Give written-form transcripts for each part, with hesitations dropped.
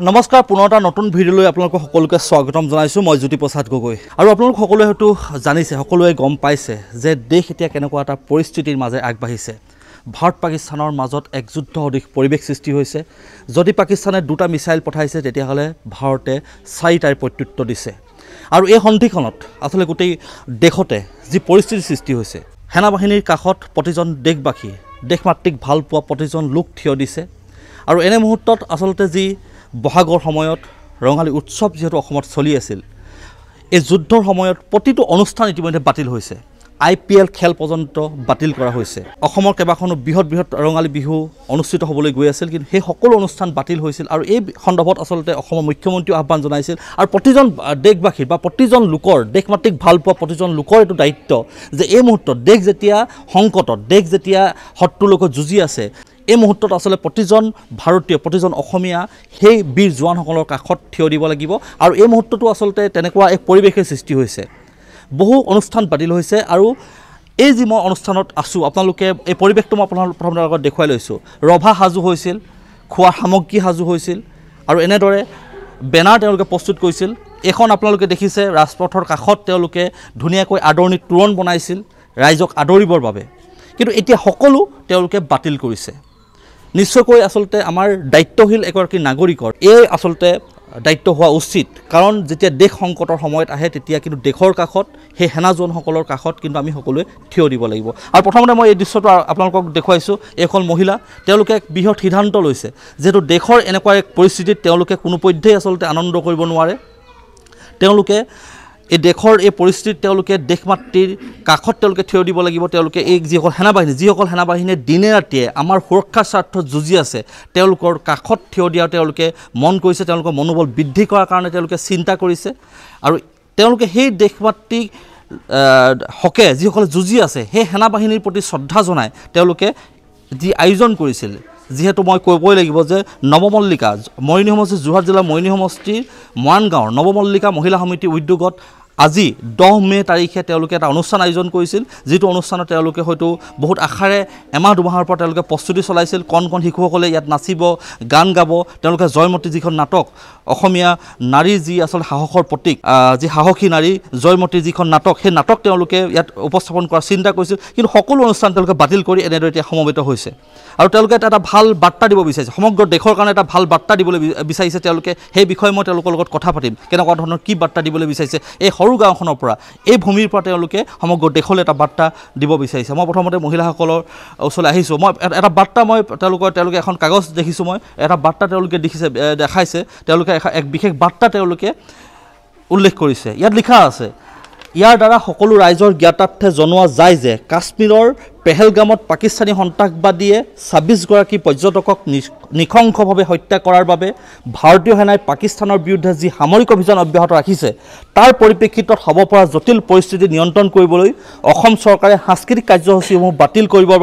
নমস্কাৰ পুনৰটা নতুন ভিডিঅ'লৈ আপোনালোকক সকলোকে স্বাগতম জনাইছো মই জ্যোতি প্ৰসাদ গগৈ আৰু আপোনালোক সকলোৱে হয়তো জানিছে সকলোৱে গম পাইছে যে দেশ এতিয়া কেনেকুৱা এটা পৰিস্থিতিৰ মাজে আগবাঢ়িছে ভাৰত পাকিস্তানৰ মাজত এক যুদ্ধ অধিক পৰিৱেশ সৃষ্টি হৈছে যদি পাকিস্তানে দুটা মিসাইল পঠাইছে তেতিয়াহলে ভাৰতে চাৰিটাৰ প্ৰত্যুত্তৰ দিছে আৰু এই সন্ধিখনত আসলে গোটেই দেশতে যি পৰিস্থিতি সৃষ্টি হৈছে সেনাবাহিনীৰ কাষত প্ৰতিজন দেশবাসী দেশমাতৃক ভাল পোৱা প্ৰতিজন লোক থিয় দিছে আৰু এনে মুহূৰ্তত আসলতে যি বহাগৰ সময়ত ৰঙালী উৎসৱ যেহেতু অসমত চলি আছিল এই যুদ্ধৰ সময়ত প্ৰতিটো অনুষ্ঠান ইতিমধ্যে বাতিল হৈছে IPL খেল পৰ্যন্ত বাতিল কৰা হৈছে অসমৰ কেবাখনো বৃহৎ ৰঙালী বিহু অনুষ্ঠিত হ'বলৈ গৈ আছিল কিন্তু সেই সকলো অনুষ্ঠান বাতিল হৈছিল আৰু এই সন্দৰ্ভত আসলতে অসমৰ মুখ্যমন্ত্ৰী আহ্বান জনাইছিল আৰু প্ৰতিজন দেশবাসী বা প্ৰতিজন লোকৰ দেশমাতৃক ভাল পোৱা প্ৰতিজন লোকৰ এটো দায়িত্ব যে এই মুহূৰ্তত দেশ যেতিয়া সংকটত দেশ যেতিয়া শত্ৰুৰ লগত যুঁজি আছে এই মুহূৰ্তত আসলে প্ৰতিজন ভাৰতীয় প্ৰতিজন অসমীয়া সেই বীৰ জোৱানসকলৰ কাষত থিয় দিব লাগিব আৰু এই মুহূৰ্তটো আসলতে তেনেকুৱা এক পৰিৱেশৰ সৃষ্টি হৈছে বহু অনুষ্ঠান বাতিল হৈছে আৰু এই যি মই অনুষ্ঠানত আছো আপোনালোকে এই পৰিৱেশটো মই প্ৰথমতে আগত দেখুৱাই লৈছো ৰভা হাজু হৈছিল খোৱাৰ সামগ্ৰী হাজু হৈছিল আৰু এনেদৰে বেনাৰ তেওঁলোকে প্ৰস্তুত কৰিছিল এখন আপোনালোকে দেখিছে ৰাজপথৰ কাষত তেওঁলোকে ধুনীয়াকৈ আদৰণি তোৰণ বনাইছিল ৰাইজক আদৰিবৰ বাবে কিন্তু এতিয়া সকলো তেওঁলোকে বাতিল কৰিছে নিশ্চয়কৈ আসলতে আমাৰ দায়িত্বশীল এগৰাকী নাগৰিকৰ এই আসলতে দায়িত্ব হোৱা উচিত কাৰণ যেতিয়া দেশ সংকটৰ সময়ত আহে তেতিয়া কিন্তু দেশৰ কাষত সেই সেনাজনসকলৰ কাষত কিন্তু আমি সকলোৱে থিয় দিব লাগিব আৰু প্ৰথমতে মই এই দৃশ্যটো আপোনালোকক দেখুৱাইছো এখন মহিলা তেওঁলোকে এক বৃহৎ সিদ্ধান্ত লৈছে যেহেতু দেশৰ এনেকুৱা এক পৰিস্থিতিত তেওঁলোকে কোনো পধ্যেই আসলতে আনন্দ কৰিব নোৱাৰে তেওঁলোকে এই দেশৰ এই পৰিস্থিতিত তেওঁলোকে দেশমাতৃৰ কাষত তেওঁলোকে থিয় দিব লাগিব তেওঁলোকে এই যিসকল সেনাবাহিনীয়ে দিনে ৰাতিয়ে আমাৰ সুৰক্ষাৰ স্বাৰ্থত যুঁজি আছে তেওঁলোকৰ কাষত থিয় দিয়া তেওঁলোকে মন কৰিছে তেওঁলোকৰ মনোবল বৃদ্ধি কৰাৰ কাৰণে তেওঁলোকে চিন্তা কৰিছে আৰু তেওঁলোকে সেই দেশমাতৃক হকে যিসকল যুঁজি আছে সেই সেনাবাহিনীৰ প্ৰতি শ্ৰদ্ধা জনাই তেওঁলোকে যি আয়োজন কৰিছিল যেহেতু মই কবই লাগিব যে নৱমল্লিকা মৰিনী সমষ্টি যোৰহাট জিলাৰ মৰিনী সমষ্টিৰ মৰাণগাঁৱৰ নৱমল্লিকা মহিলা সমিতি উদ্যোগত আজি 10 মে তাৰিখে তেওঁলোকে এটা অনুষ্ঠান আয়োজন কৰিছিল যেটো অনুষ্ঠানত তেওঁলোকে হয়তো বহুত আখাৰে এমাহ দুমাহৰ পৰা তেওঁলোকে প্ৰস্তুতি চলাইছিল কোন শিশুসকলে ইয়াত নাচিব গান গাব তেওঁলোকে জয়মতী যিখন নাটক অসমীয়া নাৰী যি আসল সাহসৰ প্ৰতীক যি সাহসী নাৰী জয়মতী যিখন নাটক সেই নাটক তেওঁলোকে ইয়াত উপস্থাপন কৰাৰ চিন্তা কৰিছিল কিন্তু সকলো অনুষ্ঠান তেওঁলোকে বাতিল কৰি এনেদৰে এতিয়া সমবেত হৈছে আৰু তেওঁলোকে এটা ভাল বাৰ্তা দিব বিচাৰিছে সমগ্ৰ দেশৰ কাৰণে এটা ভাল বাৰ্তা দিবলৈ বিচাৰিছে তেওঁলোকে সেই বিষয়ে মই তেওঁলোকৰ লগত কথা পাতিম কেনেকুৱা ধৰণৰ কি বাৰ্তা দিবলৈ বিচাৰিছে এই সৰু গাঁওখনৰ পৰা এই ভূমিৰ পৰা তেওঁলোকে সমগ্ৰ দেশলৈ এটা বাৰ্তা দিব বিচাৰিছে মই প্ৰথমতে মহিলাসকলৰ ওচৰলৈ আহিছো মই এটা বাৰ্তা মই তেওঁলোকে এখন কাগজ দেখিছো মই এটা বাৰ্তা তেওঁলোকে দেখাইছে তেওঁলোকে এক বিশেষ বাৰ্তা তেওঁলোকে উল্লেখ কৰিছে ইয়াত লিখা আছে ইয়াৰ দ্বাৰা সকলো ৰাইজৰ জ্ঞাতাৰ্থে জনোৱা যায় যে কাশ্মীৰৰ পেহেলগামত পাকিস্তানী সন্ত্ৰাসবাদীয়ে 26 গৰাকী পৰ্যটকক নিখংসভাৱে হত্যা কৰাৰ বাবে ভাৰতীয় সেনাই পাকিস্তানৰ বিৰুদ্ধে যি সামৰিক অভিযান অব্যাহত ৰাখিছে তাৰ পৰিপ্ৰেক্ষিতত হ'ব পৰা জটিল পৰিস্থিতি নিয়ন্ত্ৰণ কৰিবলৈ অসম চৰকাৰে সাংস্কৃতিক কাৰ্যসূচীসমূহ বাতিল কৰিবৰ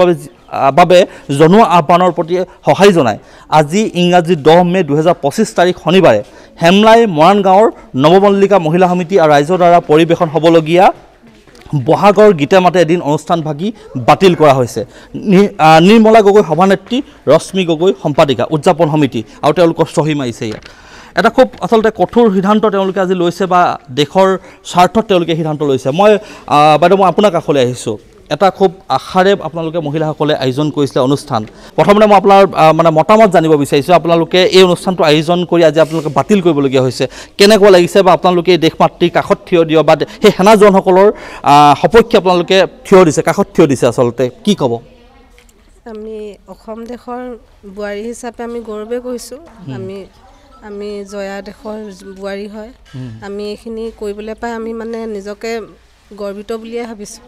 বাবে জনোৱা আহ্বানৰ প্ৰতি সহায় জনায় আজি ইংৰাজী 10 মে 2025 তাৰিখ শনিবাৰে হেমলাই মৰাণগাঁৱৰ নৱমল্লিকা মহিলা সমিতি আৰু ৰাইজৰ দ্বাৰা পৰিৱেশন হ'বলগীয়া বহাগৰ গীতে মাতে এদিন অনুষ্ঠান ভাগি বাতিল কৰা হৈছে নিৰ্মলা গগৈ সভানেত্ৰী ৰশ্মি গগৈ সম্পাদিকা উদযাপন সমিতি আৰু তেওঁলোকৰ সহি মাৰিছে ইয়াত এটা খুব আসলতে কঠোৰ সিদ্ধান্ত তেওঁলোকে আজি লৈছে বা দেশৰ স্বাৰ্থত তেওঁলোকে সিদ্ধান্ত লৈছে মই বাইদেউ মই আপোনাৰ কাষলৈ আহিছোঁ এটা খুব আশাৰে আপোনালোকে মহিলাসকলে আয়োজন কৰিছিল অনুষ্ঠান প্ৰথমতে মই আপোনাৰ মানে মতামত জানিব বিচাৰিছোঁ আপোনালোকে এই অনুষ্ঠানটো আয়োজন কৰি আজি আপোনালোকে বাতিল কৰিবলগীয়া হৈছে কেনেকুৱা লাগিছে বা আপোনালোকে দেশমাতৃৰ কাষত থিয় দিয় বা সেই সেনাজনসকলৰ সপক্ষে আপোনালোকে থিয় দিছে কাষত থিয় দিছে আসলতে কি ক'ব আমি অসম দেশৰ বোৱাৰী হিচাপে আমি গৌৰৱে কৰিছোঁ আমি জয়া দেশৰ বোৱাৰী হয় আমি এইখিনি কৰিবলৈ পাই আমি মানে নিজকে গৰ্বিত বুলিয়ে ভাবিছোঁ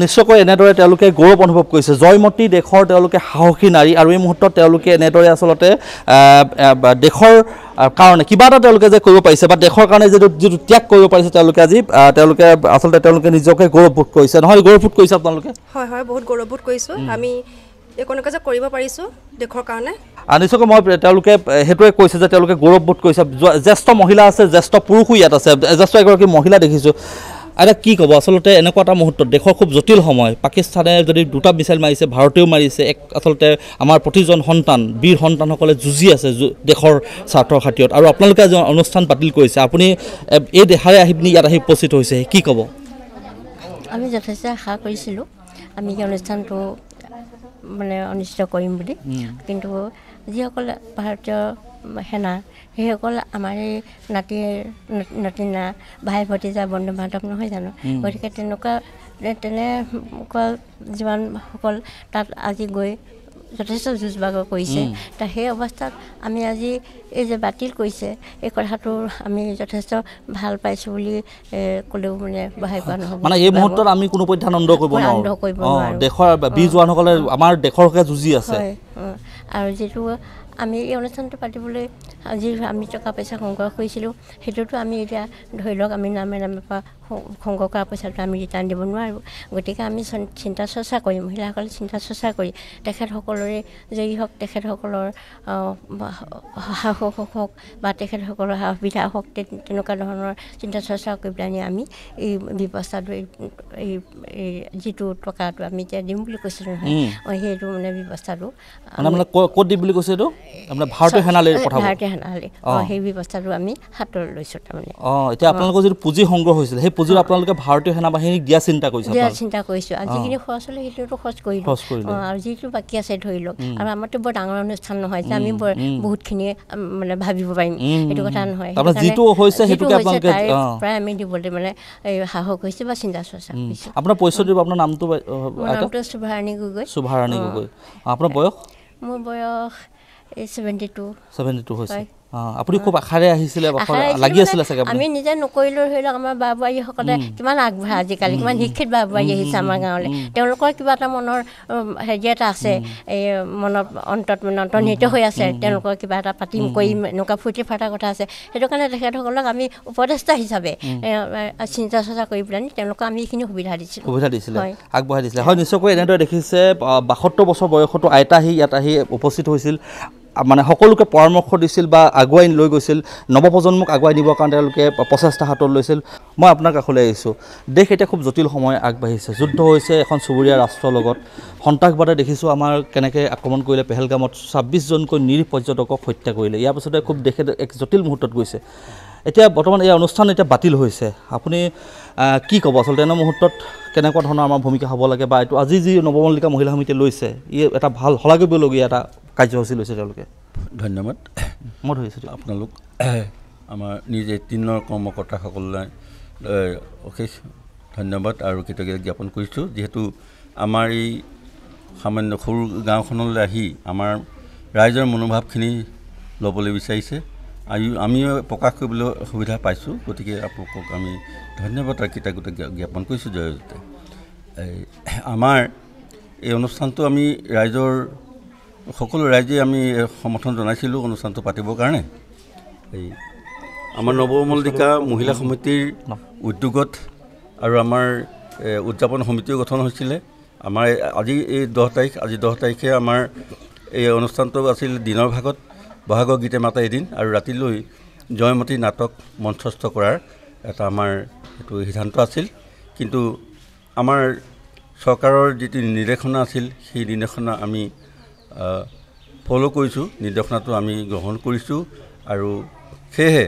নিশ্চয়কৈ এনেদৰে তেওঁলোকে গৌৰৱ অনুভৱ কৰিছে জয়মতী দেশৰ তেওঁলোকে সাহসী নাৰী আৰু এই মুহূৰ্তত তেওঁলোকে এনেদৰে আসলতে দেশৰ কাৰণে কিবা এটা তেওঁলোকে যে কৰিব পাৰিছে বা দেশৰ কাৰণে যিটো ত্যাগ কৰিব পাৰিছে তেওঁলোকে আজি তেওঁলোকে আসলতে তেওঁলোকে নিজকে গৌৰৱবোধ কৰিছে নহয় গৌৰৱবোধ কৰিছে আপোনালোকে হয় বহুত গৌৰৱবোধ কৰিছোঁ আমি একোনকে যে কৰিব পাৰিছোঁ দেশৰ কাৰণে নিশ্চয়কৈ মই তেওঁলোকে হেতুৱে কৈছে যে তেওঁলোকে গৌৰৱবোধ কৰিছে জ্যেষ্ঠ মহিলা আছে জ্যেষ্ঠ পুৰুষো ইয়াত আছে জ্যেষ্ঠ এগৰাকী মহিলা দেখিছোঁ এতিয়া কি ক'ব আচলতে এনেকুৱা এটা মুহূৰ্তত দেশৰ খুব জটিল সময় পাকিস্তানে যদি 2টা মিছাইল মাৰিছে ভাৰতেও মাৰিছে আচলতে আমাৰ প্ৰতিজন সন্তান বীৰ সন্তানসকলে যুঁজি আছে দেশৰ স্বাৰ্থৰ খাতিৰত আৰু আপোনালোকে আজি অনুষ্ঠান বাতিল কৰিছে আপুনি এই দেশাৰে আহি পিনি ইয়াত আহি উপস্থিত হৈছে কি ক'ব আমি যথেষ্ট আশা কৰিছিলোঁ আমি এই অনুষ্ঠানটো মানে অনুষ্ঠিত কৰিম বুলি কিন্তু যিসকল ভাৰতীয় সেনা সেইসকল আমাৰ এই নাতিনা ভাই ভতিজা বন্ধু বান্ধৱ নহয় জানো গতিকে তেনেকুৱা যিমানসকল তাত আজি গৈ যথেষ্ট যুঁজ বাগৰ কৰিছে তা সেই অৱস্থাত আমি আজি এই যে বাতিল কৰিছে এই কথাটো আমি যথেষ্ট ভাল পাইছোঁ বুলি ক'লেও মানে বাহাই কোৱা নহ'ব মানে এই মুহূৰ্তত আমি কোনো পধ্যে আনন্দ কৰিব নোৱাৰোঁ দেশৰ বীৰ জোৱানসকলে আমাৰ দেশৰ হকে যুঁজি আছে আৰু যিটো আমি এই অনুষ্ঠানটো পাতিবলৈ আজি আমি টকা পইচা সংগ্ৰহ কৰিছিলোঁ সেইটোতো আমি এতিয়া ধৰি লওক আমি নামে পৰা সংগ্ৰহ কৰা পইচাটো আমি ৰিটাৰ্ণ দিব নোৱাৰোঁ গতিকে আমি চিন্তা চৰ্চা কৰি মহিলাসকলে চিন্তা চৰ্চা কৰি তেখেতসকলৰে জয়ী হওক তেখেতসকলৰ সাহস হওক বা তেখেতসকলৰ সুবিধা হওক তেনেকুৱা ধৰণৰ চিন্তা চৰ্চা কৰি পেলাই আমি এই ব্যৱস্থাটো এই যিটো টকাটো আমি এতিয়া দিম বুলি কৈছিলোঁ নহয় সেইটো মানে ব্যৱস্থাটো ক'ত দিম বুলি কৈছে এইটো আপোনাৰ ভাৰতীয় সেনালৈ পঠাব ভাৰতীয় সেনালৈ সেই ব্যৱস্থাটো আমি হাতত লৈছোঁ তাৰমানে এতিয়া আপোনালোকৰ যিটো পুঁজি সংগ্ৰহ হৈছিল সেই পুঁজি আপোনালোকে ভাৰতীয় সেনা বাহিনীক দিয়া চিন্তা কৰিছে চিন্তা কৰিছোঁ আৰু যিখিনি খৰচ হ'লে সেইটোতো খৰচ কৰিলোঁ আৰু যিটো বাকী আছে ধৰি লওক আৰু আমাৰতো বৰ ডাঙৰ অনুষ্ঠান নহয় যে আমি বহুতখিনি মানে ভাবিব পাৰিম সেইটো কথা নহয় যিটো হৈছে সেইটোকে আপোনালোকে প্ৰায় আমি দিবলৈ মানে সাহস হৈছে বা চিন্তা চৰ্চা কৰিছোঁ আপোনাৰ পৰিচয় দিব আপোনাৰ নামটো শুভাৰাণী গগৈ আপোনাৰ বয়স মোৰ বয়স 72 হৈছে আপুনি খুব আশাৰে আহিছিলে লাগি আছিলে চাগে আমি নিজে নকৰিলেও ধৰি লওক আমাৰ বা বোৱাৰীসকলে কিমান আগবঢ়া আজিকালি কিমান শিক্ষিত বা বোৱাৰী আহিছে আমাৰ গাঁৱলৈ তেওঁলোকৰ কিবা এটা মনৰ হেৰি এটা আছে এই মনত অন্তৰ্নিহিত হৈ আছে তেওঁলোকৰ কিবা এটা পাতিম কৰিম এনেকুৱা ফূৰ্তি ফাৰ্তাৰ কথা আছে সেইটো কাৰণে তেখেতসকলক আমি উপদেষ্টা হিচাপে চিন্তা চৰ্চা কৰি পেলাই তেওঁলোকক আমি এইখিনি সুবিধা দিছিলে আগবঢ়াই দিছিলে হয় নিশ্চয়কৈ এনেদৰে দেখিছে 72 বছৰ বয়সতো আইতা আহি ইয়াত আহি উপস্থিত হৈছিল মানে সকলোকে পৰামৰ্শ দিছিল বা আগুৱাই লৈ গৈছিল নৱপ্ৰজন্মক আগুৱাই নিবৰ কাৰণে তেওঁলোকে প্ৰচেষ্টা হাতত লৈছিল মই আপোনাৰ কাষলৈ আহিছোঁ দেশ এতিয়া খুব জটিল সময় আগবাঢ়িছে যুদ্ধ হৈছে এখন চুবুৰীয়া ৰাষ্ট্ৰৰ লগত সন্ত্ৰাসবাদে দেখিছোঁ আমাৰ কেনেকৈ আক্ৰমণ কৰিলে পেহেলগামত 26জনকৈ নিৰীহ পৰ্যটকক হত্যা কৰিলে ইয়াৰ পাছতে খুব দেশে এক জটিল মুহূৰ্তত গৈছে এতিয়া বৰ্তমান এই অনুষ্ঠান এতিয়া বাতিল হৈছে আপুনি কি ক'ব আচলতে এনে মুহূৰ্তত কেনেকুৱা ধৰণৰ আমাৰ ভূমিকা হ'ব লাগে বা এইটো আজি যি নৱমল্লিকা মহিলা সমিতিয়ে লৈছে ই এটা ভাল শলাগিবলগীয়া এটা কাৰ্যসূচী লৈছে তেওঁলোকে ধন্যবাদ মই ধৰিছোঁ আপোনালোক আমাৰ নিজে 3 কৰ্মকৰ্তাসকললৈ অশেষ ধন্যবাদ আৰু কৃতজ্ঞতা জ্ঞাপন কৰিছোঁ যিহেতু আমাৰ এই সামান্য সৰু গাঁওখনলৈ আহি আমাৰ ৰাইজৰ মনোভাৱখিনি ল'বলৈ বিচাৰিছে আমিও প্ৰকাশ কৰিবলৈ সুবিধা পাইছোঁ গতিকে আপোনালোকক আমি ধন্যবাদ আৰু কৃতজ্ঞতা জ্ঞাপন কৰিছোঁ জয়তে আমাৰ এই অনুষ্ঠানটো আমি ৰাইজৰ সকলো ৰাইজে আমি সমৰ্থন জনাইছিলোঁ অনুষ্ঠানটো পাতিবৰ কাৰণে এই আমাৰ নৱমল্লিকা মহিলা সমিতিৰ উদ্যোগত আৰু আমাৰ উদযাপন সমিতিও গঠন হৈছিলে আমাৰ আজি এই 10 তাৰিখে আমাৰ এই অনুষ্ঠানটো আছিল দিনৰ ভাগত বহাগৰ গীতে মাতা এদিন আৰু ৰাতিলৈ জয়মতী নাটক মঞ্চস্থ কৰাৰ এটা আমাৰ এইটো সিদ্ধান্ত আছিল কিন্তু আমাৰ চৰকাৰৰ যিটো নিৰ্দেশনা আছিল সেই নিৰ্দেশনা আমি ফ'ল' কৰিছোঁ নিৰ্দেশনাটো আমি গ্ৰহণ কৰিছোঁ আৰু সেয়েহে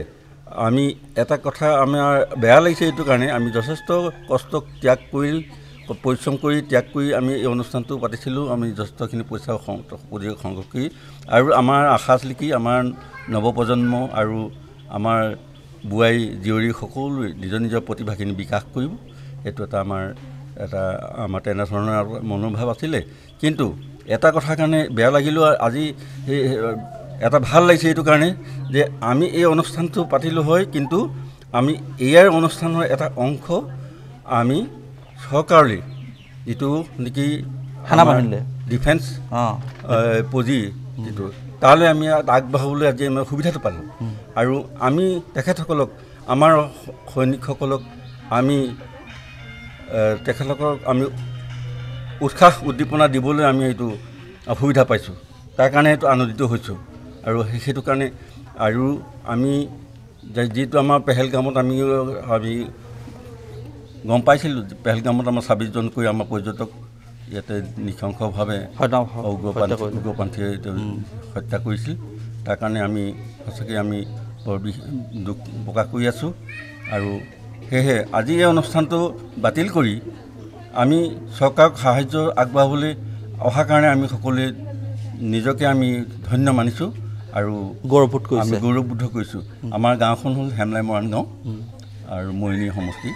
আমি এটা কথা আমাৰ বেয়া লাগিছে এইটো কাৰণে আমি যথেষ্ট কষ্ট ত্যাগ কৰি পৰিশ্ৰম কৰি ত্যাগ কৰি আমি এই অনুষ্ঠানটো পাতিছিলোঁ আমি যথেষ্টখিনি পইচা সংগ্ৰহ কৰি আৰু আমাৰ আশা আছিল কি আমাৰ নৱপ্ৰজন্ম আৰু আমাৰ বোৱাৰী জীয়ৰী সকলোৱে নিজৰ নিজৰ প্ৰতিভাখিনি বিকাশ কৰিব এইটো এটা আমাৰ তেনেধৰণৰ মনোভাৱ আছিলে কিন্তু এটা কথাৰ কাৰণে বেয়া লাগিলেও আজি এটা ভাল লাগিছে এইটো কাৰণে যে আমি এই অনুষ্ঠানটো পাতিলোঁ হয় কিন্তু আমি ইয়াৰ অনুষ্ঠানৰ এটা অংশ আমি চৰকাৰলৈ যিটো নেকি সেনাবাহিনীলৈ ডিফেন্স পুঁজি যিটো তালৈ আমি আগবঢ়াবলৈ আজি আমি সুবিধাটো পালোঁ আৰু আমি তেখেতসকলক আমাৰ সৈনিকসকলক আমি তেখেতলোকক আমি উৎসাহ উদ্দীপনা দিবলৈ আমি এইটো সুবিধা পাইছোঁ তাৰ কাৰণে এইটো আনন্দিত হৈছোঁ আৰু সেইটো কাৰণে আৰু আমি যিটো আমাৰ পেহেলগামত আমি গম পাইছিলোঁ পেহেলগামত আমাৰ 26জনকৈ আমাৰ পৰ্যটক ইয়াতে নৃশংসভাৱে উগ্ৰপন্থীয়ে হত্যা কৰিছিল। তাৰ কাৰণে আমি সঁচাকৈ আমি বৰ দুখ প্ৰকাশ কৰি আছোঁ। আৰু সেয়েহে আজি এই অনুষ্ঠানটো বাতিল কৰি আমি চৰকাৰক সাহায্য আগবঢ়াবলৈ অহাৰ কাৰণে আমি সকলোৱে নিজকে আমি ধন্য মানিছোঁ আৰু গৌৰৱবোধ কৰিছোঁ। আমাৰ গাঁওখন হ'ল হেমলাই মৰাণ গাঁও আৰু মৰিনী সমষ্টি।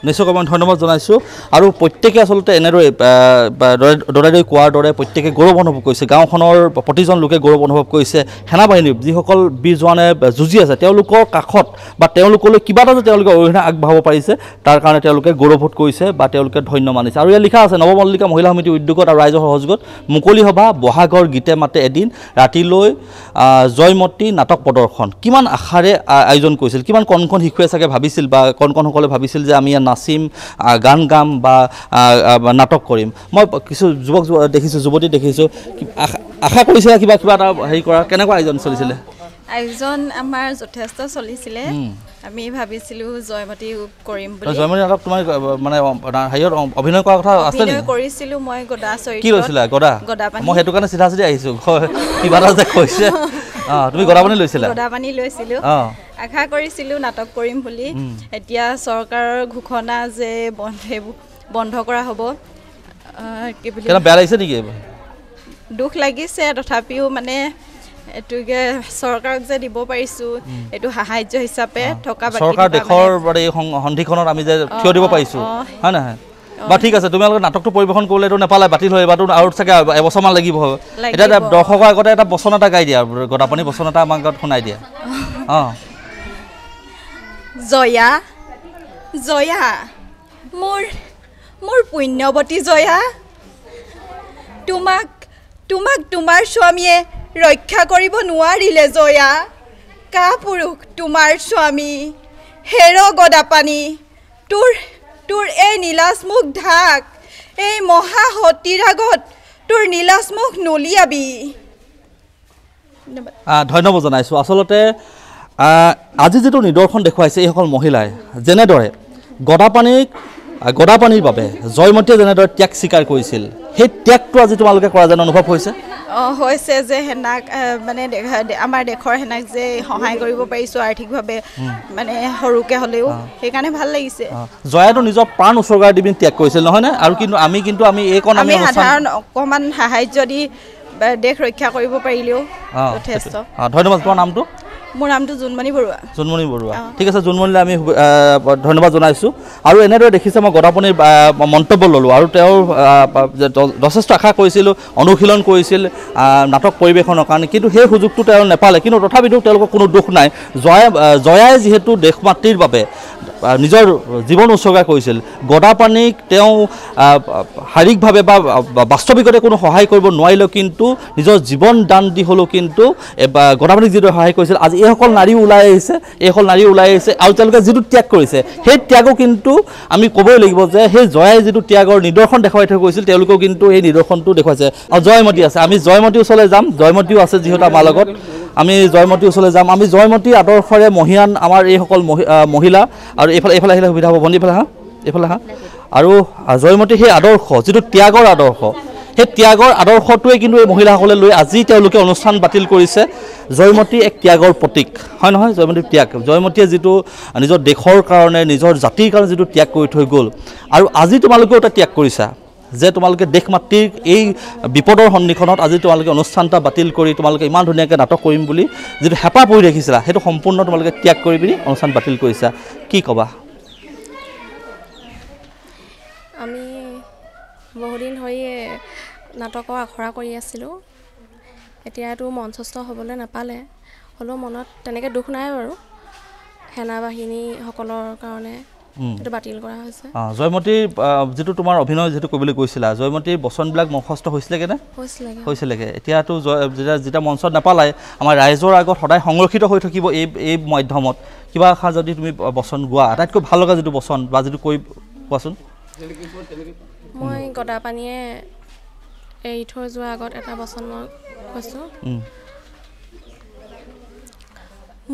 নিশ্চয়কৈ মই ধন্যবাদ জনাইছোঁ। আৰু প্ৰত্যেকে আচলতে এনেদৰে দৰে কোৱাৰ দৰে প্ৰত্যেকে গৌৰৱ অনুভৱ কৰিছে, গাঁওখনৰ প্ৰতিজন লোকে গৌৰৱ অনুভৱ কৰিছে। সেনাবাহিনীৰ যিসকল বীৰ জোৱানে যুঁজি আছে তেওঁলোকৰ কাষত বা তেওঁলোকলৈ কিবা এটা যে তেওঁলোকে অৰিহণা আগবঢ়াব পাৰিছে তাৰ কাৰণে তেওঁলোকে গৌৰৱবোধ কৰিছে বা তেওঁলোকে ধন্য মানিছে। আৰু ইয়াত লিখা আছে নৱমল্লিকা মহিলা সমিতিৰ উদ্যোগত আৰু ৰাইজৰ সহযোগত মুকলি সভা, বহাগৰ গীতে মাতে এদিন, ৰাতিলৈ জয়মতী নাটক প্ৰদৰ্শন। কিমান আশাৰে আয়োজন কৰিছিল, কিমান কণ কণ শিশুৱে চাগে ভাবিছিল বা কণসকলে ভাবিছিল যে আমি ইয়াত নাচিম, গান গাম বা নাটক কৰিম। মই কিছু যুৱক দেখিছোঁ, যুৱতী দেখিছোঁ, আশা কৰিছিলে কিবা এটা হেৰি কৰা, কেনেকুৱা আয়োজন চলিছিলে? আয়োজন আমাৰ যথেষ্ট চলিছিলে। আমি ভাবিছিলোঁ জয়মতী কৰিম বুলি। জয়মতী নাটক তোমাৰ মানে হেৰিয়ত অভিনয় কৰাৰ কথা আছে নেকি? কৰিছিলোঁ মই গদা চৰিত্ৰত। কি লৈছিলা? গদাপানী। মই সেইটো কাৰণে চিধা আহিছোঁ, কিবা এটা যে কৈছে। তুমি গদাপানী লৈছিলা? গদাপানী লৈছিলোঁ। আশা কৰিছিলোঁ নাটক কৰিম বুলি। এতিয়া চৰকাৰৰ ঘোষণা যে বন্ধ কৰা হ'ব, কি বুলি বেয়া লাগিছে নেকি? দুখ লাগিছে, তথাপিও মানে এইটোকে চৰকাৰক যে দিব পাৰিছোঁ এইটো সাহায্য হিচাপে থকা চৰকাৰ দেশৰ এই সন্ধিখনত আমি যে থিয় দিব পাৰিছোঁ, হয় নহয়? বা ঠিক আছে, তোমালোকে নাটকটো পৰিৱেশন কৰিলেতো নাপালে, বাতিল হয়, এইবাৰতো আৰু চাগে এবছৰমান লাগিব। এতিয়া দৰ্শকৰ আগতে এটা বচন এটা গাই দিয়া, গদাপানী বচন এটা আমাৰ আগত শুনাই দিয়া। জয়া জয়া মোৰ পুণ্যৱতী জয়া, তোমাক তোমাৰ স্বামীয়ে ৰক্ষা কৰিব নোৱাৰিলে জয়া। কাপুৰুষ তোমাৰ স্বামী, হেৰ গদাপানী, তোৰ এই নীলাচমুখ ঢাক, এই মহাসতীৰ আগত তোৰ নীলাচমুখ নলিয়াবি। ধন্যবাদ জনাইছোঁ। আচলতে আজি যিটো নিদৰ্শন দেখুৱাইছে এইসকল মহিলাই, যেনেদৰে গদাপানীৰ বাবে জয়মতীয়ে যেনেদৰে ত্যাগ স্বীকাৰ কৰিছিল, সেই ত্যাগটো আজি তোমালোকে কৰা যেন অনুভৱ হৈছে? হৈছে যে সেনাক মানে আমাৰ দেশৰ সেনাক যে সহায় কৰিব পাৰিছোঁ আৰ্থিকভাৱে, মানে সৰুকৈ হ'লেও, সেইকাৰণে ভাল লাগিছে। জয়াটো নিজৰ প্ৰাণ উচৰ্গাৰ দি ত্যাগ কৰিছিল, নহয়নে? আৰু কিন্তু আমি এইকণ আমি সাধাৰণ অকণমান সাহাৰ্য দি দেশ ৰক্ষা কৰিব পাৰিলেও যথেষ্ট। ধন্যবাদ। তোমাৰ নামটো? মোৰ নামটো জোনমণি বৰুৱা। জোনমণি বৰুৱা, ঠিক আছে। জোনমণিলৈ আমি ধন্যবাদ জনাইছোঁ। আৰু এনেদৰে দেখিছে, মই গদাপানীৰ মন্তব্য ল'লোঁ আৰু তেওঁৰ যথেষ্ট আশা কৰিছিলোঁ, অনুশীলন কৰিছিল নাটক পৰিৱেশনৰ কাৰণে, কিন্তু সেই সুযোগটো তেওঁ নাপালে। কিন্তু তথাপিতো তেওঁলোকৰ কোনো দুখ নাই। জয়াই যিহেতু দেশ মাতৃৰ বাবে নিজৰ জীৱন উচৰ্গা কৰিছিল, গদাপানীক তেওঁ শাৰীৰিকভাৱে বা বাস্তৱিকতে কোনো সহায় কৰিব নোৱাৰিলেও কিন্তু নিজৰ জীৱন দান দি হ'লেও কিন্তু গদাপানীক যিদৰে সহায় কৰিছিল, আজি এইসকল নাৰী ওলাই আহিছে আৰু তেওঁলোকে যিটো ত্যাগ কৰিছে, সেই ত্যাগো কিন্তু আমি ক'বই লাগিব যে সেই জয়াই যিটো ত্যাগৰ নিদৰ্শন দেখুৱাই থৈ গৈছিল, তেওঁলোকেও কিন্তু এই নিদৰ্শনটো দেখুৱাইছে। আৰু জয়মতী আছে, আমি জয়মতীৰ ওচৰলৈ যাম। জয়মতীও আছে যিহেতু আমাৰ লগত, আমি জয়মতীৰ ওচৰলৈ যাম। আমি জয়মতী আদৰ্শৰে মহিয়ান আমাৰ এইসকল মহিলা। আৰু এইফালে আহিলে সুবিধা হ'ব, ভণ্টি এইফালে আহা। আৰু জয়মতীৰ সেই আদৰ্শ, যিটো ত্যাগৰ আদৰ্শ, সেই ত্যাগৰ আদৰ্শটোৱে কিন্তু এই মহিলাসকলে লৈ আজি তেওঁলোকে অনুষ্ঠান বাতিল কৰিছে। জয়মতী এক ত্যাগৰ প্ৰতীক, হয় নহয়? জয়মতীৰ ত্যাগ, জয়মতীয়ে যিটো নিজৰ দেশৰ কাৰণে, নিজৰ জাতিৰ কাৰণে যিটো ত্যাগ কৰি থৈ গ'ল, আৰু আজি তোমালোকেও এটা ত্যাগ কৰিছা যে তোমালোকে দেশ মাতৃৰ এই বিপদৰ সন্মুখনত আজি তোমালোকে অনুষ্ঠান এটা বাতিল কৰি তোমালোকে ইমান ধুনীয়াকৈ নাটক কৰিম বুলি যিটো হেঁপাহ পৰি ৰাখিছিলা, সেইটো সম্পূৰ্ণ তোমালোকে ত্যাগ কৰি পিনি অনুষ্ঠান বাতিল কৰিছা। কি ক'বা? আমি বহুদিন ধৰি নাটকৰ আখৰা কৰি আছিলোঁ, এতিয়াতো মঞ্চস্থ হ'বলৈ নাপালে, হ'লেও মনত তেনেকৈ দুখ নাই বাৰু। সেনাবাহিনীসকলৰ কাৰণে এইটো বাতিল কৰা হৈছে। জয়মতীৰ যিটো তোমাৰ অভিনয় যিটো কৰিবলৈ গৈছিলা, জয়মতীৰ বচনবিলাক মুখস্থ হৈছিলেগৈনে? হৈছিলেগৈ। এতিয়াতো যেতিয়া মঞ্চত নাপালাই, আমাৰ ৰাইজৰ আগত সদায় সংৰক্ষিত হৈ থাকিব এই মাধ্যমত। কিবা এষাৰ যদি তুমি বচন গোৱা, আটাইতকৈ ভাল লগা যিটো বচন বা যিটো কৈ কোৱাচোন। মই গদাপানীয়ে এৰি থৈ যোৱাৰ আগত এটা বচন মই কৈছোঁ।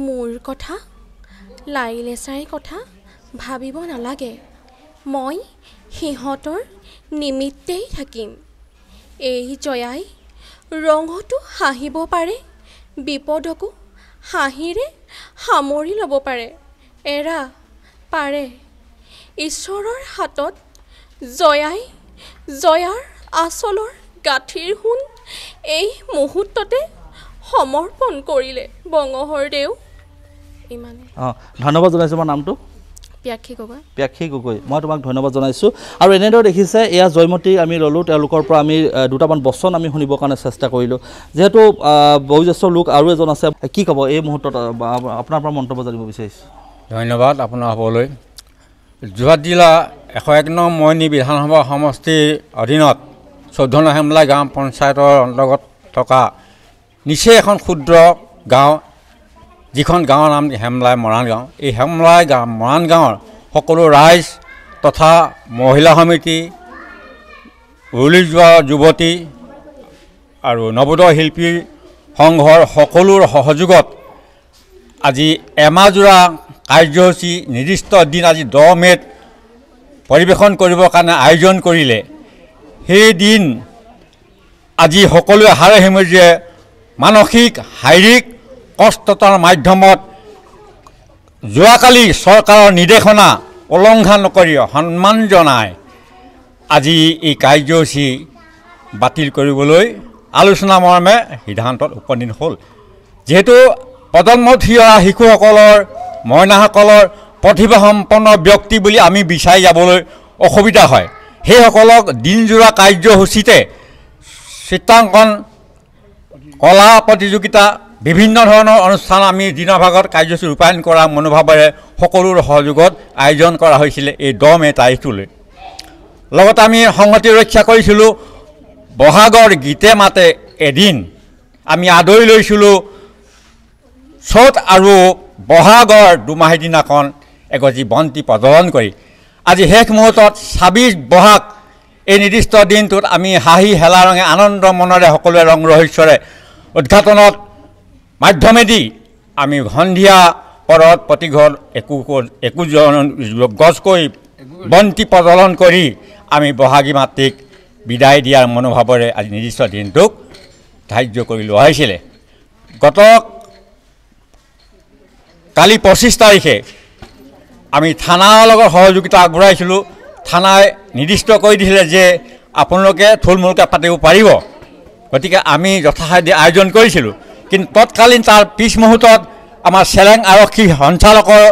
মোৰ কথা লাৰি লেচাৰি কথা ভাবিব নালাগে, মই সিহঁতৰ নিমিত্তেই থাকিম। এই জয়াই ৰঙতো হাঁহিব পাৰে, বিপদকো হাঁহিৰে সামৰি ল'ব পাৰে। এৰা পাৰে ঈশ্বৰৰ হাতত জয়াই জয়াৰ আচলৰ গাঁঠিৰ সোণ এই মুহূৰ্ততে সমৰ্পণ কৰিলে বঙহৰদেউ। ইমানে। ধন্যবাদ জনাইছোঁ। মোৰ নামটো প্যাক্ষী গগৈ। প্যাক্ষী গগৈ। মই তোমাক ধন্যবাদ জনাইছোঁ। আৰু এনেদৰে দেখিছে এয়া জয়মতী আমি ল'লোঁ, তেওঁলোকৰ পৰা আমি দুটামান বচন আমি শুনিবৰ কাৰণে চেষ্টা কৰিলোঁ। যিহেতু বয়োজ্যেষ্ঠ লোক আৰু এজন আছে, কি ক'ব এই মুহূৰ্তত আপোনাৰ পৰা মন্তব্য জানিব বিচাৰিছোঁ। ধন্যবাদ আপোনাৰ হ'বলৈ। যোৰহাট জিলা 101 নং মইনী বিধানসভা সমষ্টিৰ অধীনত 14 হেমলাই গাঁও পঞ্চায়তৰ অন্তৰ্গত থকা নিচেই এখন ক্ষুদ্ৰ গাঁও, যিখন গাঁৱৰ নাম হেমলাই মৰাণ গাঁও। এই হেমলাই মৰাণ গাঁৱৰ সকলো ৰাইজ তথা মহিলা সমিতি, উৰুলি যোৱা যুৱতী আৰু নৱোদয় শিল্পী সংঘৰ সকলোৰ সহযোগত আজি এমাহজোৰা কাৰ্যসূচী নিৰ্দিষ্ট দিন আজি 10 মে'ত পৰিৱেশন কৰিবৰ কাৰণে আয়োজন কৰিলে। সেই দিন আজি সকলোৱে হাড়ে হিমজিৰে মানসিক শাৰীৰিক কষ্টতাৰ মাধ্যমত যোৱাকালি চৰকাৰৰ নিৰ্দেশনা উলংঘা নকৰি সন্মান জনাই আজি এই কাৰ্যসূচী বাতিল কৰিবলৈ আলোচনা মৰ্মে সিদ্ধান্তত উপনীত হ'ল। যিহেতু প্ৰজন্মত থিয় শিশুসকলৰ মইনাসকলৰ প্ৰতিভাসম্পন্ন ব্যক্তি বুলি আমি বিচাৰি যাবলৈ অসুবিধা হয়, সেইসকলক দিনজোৰা কাৰ্যসূচীতে চিত্ৰাংকন, কলা প্ৰতিযোগিতা, বিভিন্ন ধৰণৰ অনুষ্ঠান আমি দিনৰ ভাগত কাৰ্যসূচী ৰূপায়ণ কৰা মনোভাৱেৰে সকলোৰ সহযোগত আয়োজন কৰা হৈছিলে এই 10 মে' তাৰিখটোলৈ। লগতে আমি সংহতি ৰক্ষা কৰিছিলোঁ বহাগৰ গীতে মাতে এদিন। আমি আদৰি লৈছিলোঁ চ'ত আৰু বহাগৰ দুমাহী দিনাখন এগছি বন্তি প্ৰজ্বলন কৰি। আজি শেষ মুহূৰ্তত 26 বহাগ এই নিৰ্দিষ্ট দিনটোত আমি হাঁহি হেলা ৰঙে আনন্দ মনেৰে সকলোৱে ৰং ৰহস্যৰে উদঘাটনত মাধ্যমেদি আমি সন্ধিয়া পৰত প্ৰতি ঘৰত একোজন গছকৈ বন্তি প্ৰজ্বলন কৰি আমি বহাগী মাতৃক বিদায় দিয়াৰ মনোভাৱেৰে আজি নিৰ্দিষ্ট দিনটোক ধাৰ্য কৰি লোৱা হৈছিলে। কালি 25 তাৰিখে আমি থানাৰ লগত সহযোগিতা আগবঢ়াইছিলোঁ। থানাই নিৰ্দিষ্ট কৰি দিছিলে যে আপোনালোকে থুলমূলকৈ পাতিব পাৰিব, গতিকে আমি যথাসাধ্য আয়োজন কৰিছিলোঁ। কিন্তু তৎকালীন তাৰ পিছ মুহূৰ্তত আমাৰ চেলেং আৰক্ষী সঞ্চালকৰ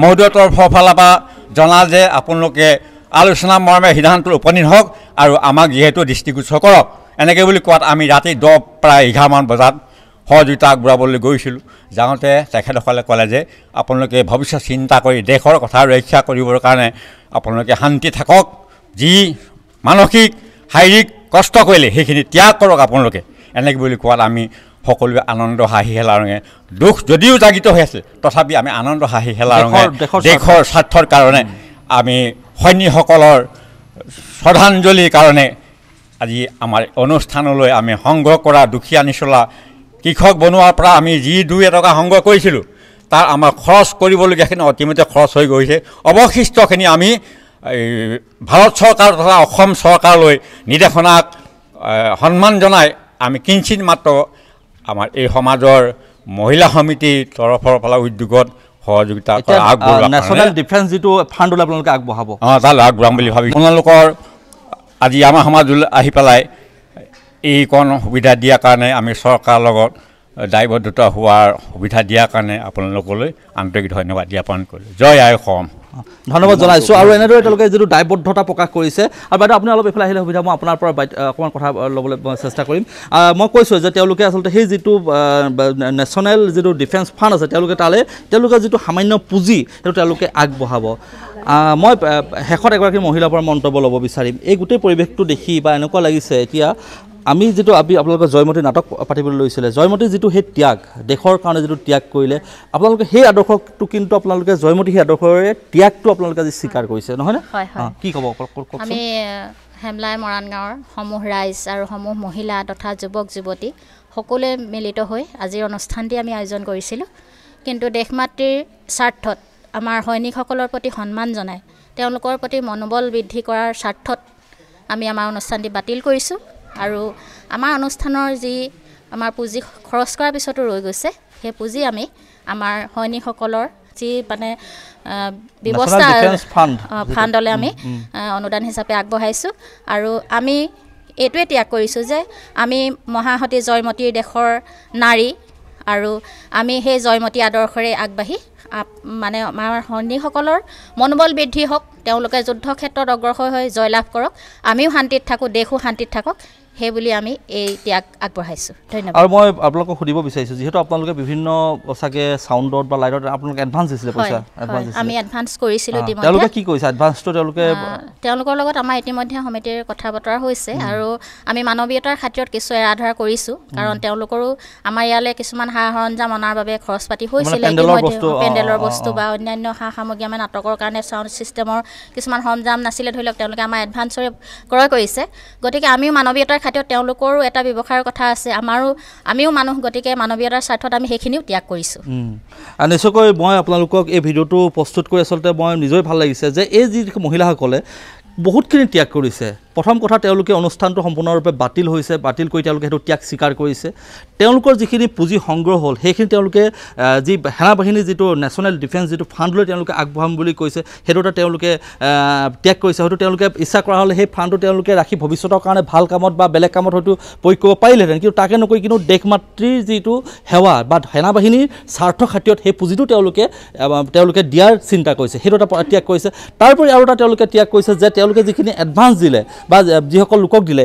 মহোদয়ৰ তৰফৰ ফালৰ পৰা জনা যে আপোনালোকে আলোচনা মৰ্মে সিদ্ধান্তত উপনীত হওক আৰু আমাক যিহেতু দৃষ্টিগোচৰ কৰক, এনেকৈ বুলি কোৱাত আমি ৰাতি প্ৰায় 11মান বজাত সহযোগিতা আগবঢ়াবলৈ গৈছিলোঁ। যাওঁতে তেখেতসকলে ক'লে যে আপোনালোকে ভৱিষ্যত চিন্তা কৰি দেশৰ কথা ৰক্ষা কৰিবৰ কাৰণে আপোনালোকে শান্তি থাকক, যি মানসিক শাৰীৰিক কষ্ট কৰিলে সেইখিনি ত্যাগ কৰক আপোনালোকে, এনেকৈ বুলি কোৱাত আমি সকলোৱে আনন্দ হাঁহি হেলা ৰঙে, দুখ যদিও জাগিত হৈ আছিল তথাপি আমি আনন্দ হাঁহি হেলা ৰঙে দেশৰ স্বাৰ্থৰ কাৰণে আমি সৈনিকসকলৰ শ্ৰদ্ধাঞ্জলিৰ কাৰণে আজি আমাৰ অনুষ্ঠানলৈ আমি সংগ্ৰহ কৰা দুখীয়া নিচলা কৃষক বনোৱাৰ পৰা আমি যি 2 টকা সংগ্ৰহ কৰিছিলোঁ তাৰ আমাৰ খৰচ কৰিবলগীয়াখিনি অতিমধ্যে খৰচ হৈ গৈছে। অৱশিষ্টখিনি আমি ভাৰত চৰকাৰ তথা অসম চৰকাৰলৈ নিৰ্দেশনাক সন্মান জনাই আমি কিঞ্চিত মাত্ৰ আমাৰ এই সমাজৰ মহিলা সমিতিৰ তৰফৰ ফালে উদ্যোগত সহযোগিতা আগবঢ়োৱা নেশ্যনেল ডিফেন্স যিটো ফাণ্ড আপোনালোকে আগবঢ়াব, তালৈ আগবঢ়াম বুলি ভাবি আপোনালোকৰ আজি আমাৰ সমাজলৈ আহি পেলাই এইকণ সুবিধা দিয়াৰ কাৰণে আমি চৰকাৰৰ লগত দায়বদ্ধতা হোৱাৰ সুবিধা দিয়াৰ কাৰণে আপোনালোকলৈ আন্তৰিক ধন্যবাদ জ্ঞাপন কৰিলোঁ। জয় আই অসম। ধন্যবাদ জনাইছোঁ। আৰু এনেদৰে তেওঁলোকে যিটো দায়বদ্ধতা প্ৰকাশ কৰিছে, আৰু বাইদেউ আপুনি অলপ এইফালে আহিলে সুবিধা, মই আপোনাৰ পৰা অকণমান কথা ল'বলৈ চেষ্টা কৰিম। মই কৈছোঁ যে তেওঁলোকে আচলতে সেই যিটো নেশ্যনেল যিটো ডিফেন্স ফাণ্ড আছে তেওঁলোকে যিটো সামান্য পুঁজি সেইটো তেওঁলোকে আগবঢ়াব। মই শেষত এগৰাকী মহিলাৰ পৰা মন্তব্য ল'ব বিচাৰিম। এই গোটেই পৰিৱেশটো দেখি বা এনেকুৱা লাগিছে এতিয়া আমি যিটো আপোনালোকে জয়মতী নাটক পাতিবলৈ লৈছিলে, জয়মতীৰ যিটো সেই ত্যাগ, দেশৰ কাৰণে যিটো ত্যাগ কৰিলে আপোনালোকে, সেই আদৰ্শটো কিন্তু আপোনালোকে জয়মতী সেই আদৰ্শৰে ত্যাগটো আপোনালোকে আজি স্বীকাৰ কৰিছে, নহয়নে? কি ক'ব? আমি হেমলাই মৰাণ গাঁৱৰ সমূহ ৰাইজ আৰু সমূহ মহিলা তথা যুৱক যুৱতী সকলোৱে মিলিত হৈ আজিৰ অনুষ্ঠানটি আমি আয়োজন কৰিছিলোঁ। কিন্তু দেশ মাতৃৰ স্বাৰ্থত আমাৰ সৈনিকসকলৰ প্ৰতি সন্মান জনাই তেওঁলোকৰ প্ৰতি মনোবল বৃদ্ধি কৰাৰ স্বাৰ্থত আমি আমাৰ অনুষ্ঠানটি বাতিল কৰিছোঁ আৰু আমাৰ অনুষ্ঠানৰ যি আমাৰ পুঁজি খৰচ কৰাৰ পিছতো ৰৈ গৈছে সেই পুঁজি আমি আমাৰ সৈনিকসকলৰ যি মানে ব্যৱস্থা ফাণ্ডলৈ আমি অনুদান হিচাপে আগবঢ়াইছোঁ আৰু আমি এইটোৱে ত্যাগ কৰিছোঁ যে আমি মহাসতী জয়মতীৰ দেশৰ নাৰী আৰু আমি সেই জয়মতী আদৰ্শৰে আগবাঢ়ি মানে আমাৰ সৈনিকসকলৰ মনোবল বৃদ্ধি হওক তেওঁলোকে যুদ্ধ ক্ষেত্ৰত অগ্ৰসৰ হৈ জয়লাভ কৰক আমিও শান্তিত থাকোঁ দেশো শান্তিত থাকক সেই বুলি আমি এই ত্যাগ আগবঢ়াইছোঁ ধন্যবাদ আৰু মই আপোনালোকক সুধিব বিচাৰিছোঁ যিহেতু আপোনালোকে বিভিন্ন চাগে চাউণ্ডত বা লাইটত আপোনালোকে এডভান্স দিছিলে পইচা আমি এডভান্স কৰিছিলোঁ তেওঁলোকে কি কৰিছে এডভান্সটো তেওঁলোকৰ লগত আমাৰ ইতিমধ্যে সমিতিৰ কথা বতৰা হৈছে আৰু আমি মানৱীয়তাৰ খাতিৰত কিছু এৰাধৰা কৰিছোঁ কাৰণ তেওঁলোকৰো আমাৰ ইয়ালৈ কিছুমান সা সৰঞ্জাম অনাৰ বাবে খৰচ পাতি হৈছিলে পেণ্ডেলৰ বস্তু বা অন্যান্য সা সামগ্ৰী আমাৰ নাটকৰ কাৰণে চাউণ্ড ছিষ্টেমৰ কিছুমান সৰঞ্জাম নাছিলে ধৰি লওক তেওঁলোকে আমাৰ এডভান্সৰে ক্ৰয় কৰিছে গতিকে আমিও মানৱীয়তাৰ খাতিৰত তেওঁলোকৰো এটা ব্যৱসায়ৰ কথা আছে আমিও মানুহ গতিকে মানৱীয়তাৰ স্বাৰ্থত আমি সেইখিনিও ত্যাগ কৰিছোঁ নিশ্চয়কৈ মই আপোনালোকক এই ভিডিঅ'টো প্ৰস্তুত কৰি আচলতে মই নিজেই ভাল লাগিছে যে এই যি মহিলাসকলে বহুতখিনি ত্যাগ কৰিছে প্ৰথম কথা তেওঁলোকে অনুষ্ঠানটো সম্পূৰ্ণৰূপে বাতিল হৈছে বাতিল কৰি তেওঁলোকে সেইটো ত্যাগ স্বীকাৰ কৰিছে তেওঁলোকৰ যিখিনি পুঁজি সংগ্ৰহ হ'ল সেইখিনি তেওঁলোকে যি সেনা বাহিনীৰ যিটো নেশ্যনেল ডিফেন্স যিটো ফাণ্ড লৈ তেওঁলোকে আগবঢ়াম বুলি কৈছে সেইটোতে তেওঁলোকে ত্যাগ কৰিছে হয়তো তেওঁলোকে ইচ্ছা কৰা হ'লে সেই ফাণ্ডটো তেওঁলোকে ৰাখি ভৱিষ্যতৰ কাৰণে ভাল কামত বা বেলেগ কামত হয়তো প্ৰয়োগ কৰিব পাৰিলেহেঁতেন কিন্তু তাকে নকৰি কিন্তু দেশ মাতৃৰ যিটো সেৱা বা সেনা বাহিনীৰ স্বাৰ্থ খাতিৰত সেই পুঁজিটো তেওঁলোকে দিয়াৰ চিন্তা কৰিছে সেইটো এটা ত্যাগ কৰিছে তাৰোপৰি আৰু এটা তেওঁলোকে ত্যাগ কৰিছে যে তেওঁলোকে যিখিনি এডভান্স দিলে বা যিসকল লোকক দিলে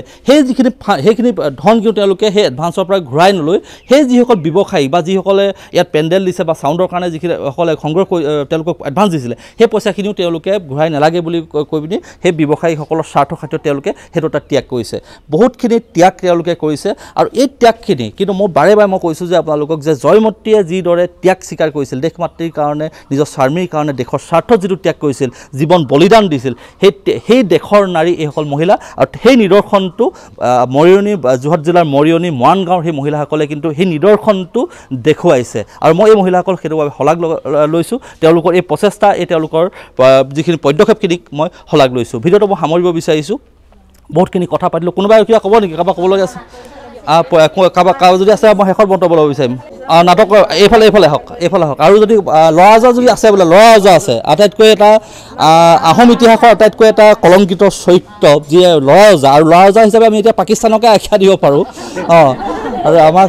সেইখিনি ধন কিন্তু তেওঁলোকে সেই এডভান্সৰ পৰা ঘূৰাই নলৈ সেই যিসকল ব্যৱসায়ী বা যিসকলে ইয়াত পেণ্ডেল দিছে বা চাউণ্ডৰ কাৰণে যিসকলে সংগ্ৰহ কৰি তেওঁলোকক এডভান্স দিছিলে সেই পইচাখিনিও তেওঁলোকে ঘূৰাই নালাগে বুলি কৈ পিনি সেই ব্যৱসায়ীসকলৰ স্বাৰ্থ খাতিৰত তেওঁলোকে সেইটো এটা ত্যাগ কৰিছে বহুতখিনি ত্যাগ তেওঁলোকে কৰিছে আৰু এই ত্যাগখিনি কিন্তু মই বাৰে মই কৈছোঁ যে আপোনালোকক যে জয়মতীয়ে যিদৰে ত্যাগ স্বীকাৰ কৰিছিল দেশ মাতৃৰ কাৰণে নিজৰ স্বামীৰ কাৰণে দেশৰ স্বাৰ্থত যিটো ত্যাগ কৰিছিল জীৱন বলিদান দিছিল সেই দেশৰ নাৰী এইসকল মহিলা আৰু সেই নিদৰ্শনটো মৰিয়নি যোৰহাট জিলাৰ মৰিয়নি মৰাণ গাঁৱৰ সেই মহিলাসকলে কিন্তু সেই নিদৰ্শনটো দেখুৱাইছে আৰু মই এই মহিলাসকলক সেইটো বাবে শলাগ লৈছোঁ তেওঁলোকৰ এই প্ৰচেষ্টা তেওঁলোকৰ যিখিনি পদক্ষেপখিনিক মই শলাগ লৈছোঁ ভিডিঅ'টো মই সামৰিব বিচাৰিছোঁ বহুতখিনি কথা পাতিলোঁ কোনোবাই কিবা ক'ব নেকি কাৰোবাক ক'বলগীয়া আছে কাৰোবাৰ যদি আছে মই শেষত মন্তব্য ল'ব বিচাৰিম নাটকৰ এইফালে হওক আৰু যদি ল'ৰা ৰজা যদি আছে বোলে ল'ৰা ৰজা আছে আটাইতকৈ এটা আহোম ইতিহাসৰ আটাইতকৈ এটা কলংকিত চৰিত্ৰ যিয়ে ল'ৰা ৰজা আৰু ল'ৰা ৰজা হিচাপে আমি এতিয়া পাকিস্তানকে আখ্যা দিব পাৰোঁ আৰু আমাক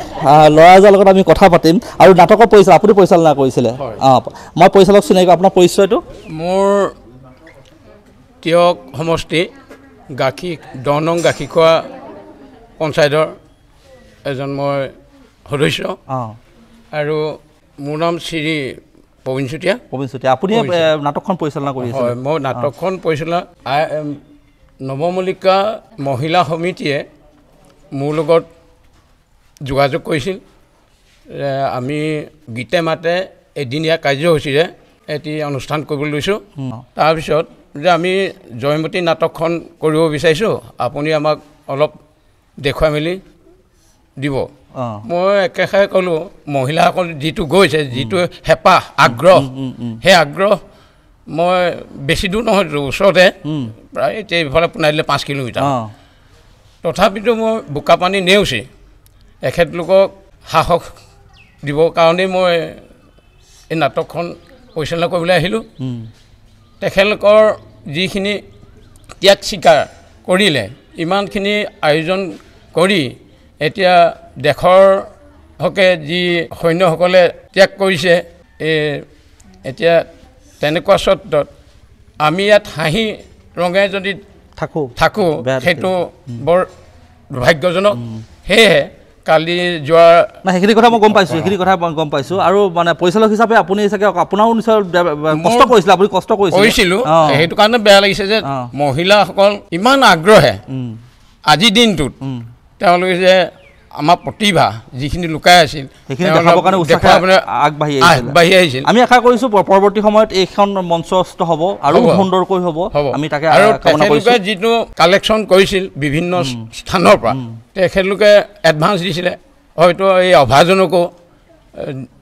ল'ৰা ৰজাৰ লগত আমি কথা পাতিম আৰু নাটকৰ আপুনি পৰিচালনা কৰিছিলে মই পৰিচালক চিনাকি আপোনাৰ পৰিচয়টো মোৰ তিয়ক সমষ্টি 10 নং গাখীৰখোৱা পঞ্চায়তৰ এজন মই সদস্য আৰু মোৰ নাম শ্ৰী প্ৰবীণ চুতীয়া আপুনি নাটকখন পৰিচালনা কৰি আছে হয় মই নাটকখন পৰিচালনা নৱমল্লিকা মহিলা সমিতিয়ে মোৰ লগত যোগাযোগ কৰিছিল আমি গীতে মাতে এদিনীয়া কাৰ্যসূচীৰে এটি অনুষ্ঠান কৰিবলৈ লৈছোঁ তাৰপিছত যে আমি জয়মতী নাটকখন কৰিব বিচাৰিছোঁ আপুনি আমাক অলপ দেখুৱাই মেলি দিব মই একেষাৰে ক'লোঁ মহিলাসকল যিটো গৈছে যিটো হেঁপাহ আগ্ৰহ সেই আগ্ৰহ মই বেছি দূৰ নহয় ওচৰতে প্ৰায় এইফালে পোনাই দিলে 5 কিলোমিটাৰ তথাপিতো মই বোকাপানী নেওচি এখেতলোকক সাহস দিবৰ কাৰণেই মই এই নাটকখন পৰিচালনা কৰিবলৈ আহিলোঁ তেখেতলোকৰ যিখিনি ত্যাগ স্বীকাৰ কৰিলে ইমানখিনি আয়োজন কৰি এতিয়া দেশৰ হকে যি সৈন্যসকলে ত্যাগ কৰিছে এতিয়া তেনেকুৱা স্বত্বত আমি ইয়াত হাঁহি ৰঙে যদি থাকোঁ সেইটো বৰ দুৰ্ভাগ্যজনক সেয়েহে কালি যোৱা সেইখিনি কথা মই গম পাইছোঁ আৰু মানে পৰিচালক হিচাপে আপুনি চাগে আপোনাৰো নিশ্চয় কষ্ট কৰিছিলে আপুনি কষ্ট কৰিছিলোঁ সেইটো কাৰণে বেয়া লাগিছে যে মহিলাসকল ইমান আগ্ৰহে আজিৰ দিনটোত তেওঁলোকে যে আমাৰ প্ৰতিভা যিখিনি লুকাই আছিল আগবাঢ়ি আহিছিল আমি আশা কৰিছোঁ পৰৱৰ্তী সময়ত এইখন মঞ্চস্থ হ'ব আৰু সুন্দৰকৈ হ'ব আমি তাকে আৰু তেখেতলোকে যিটো কালেকশ্যন কৰিছিল বিভিন্ন স্থানৰ পৰা তেখেতলোকে এডভান্স দিছিলে হয়তো এই অভাজনকো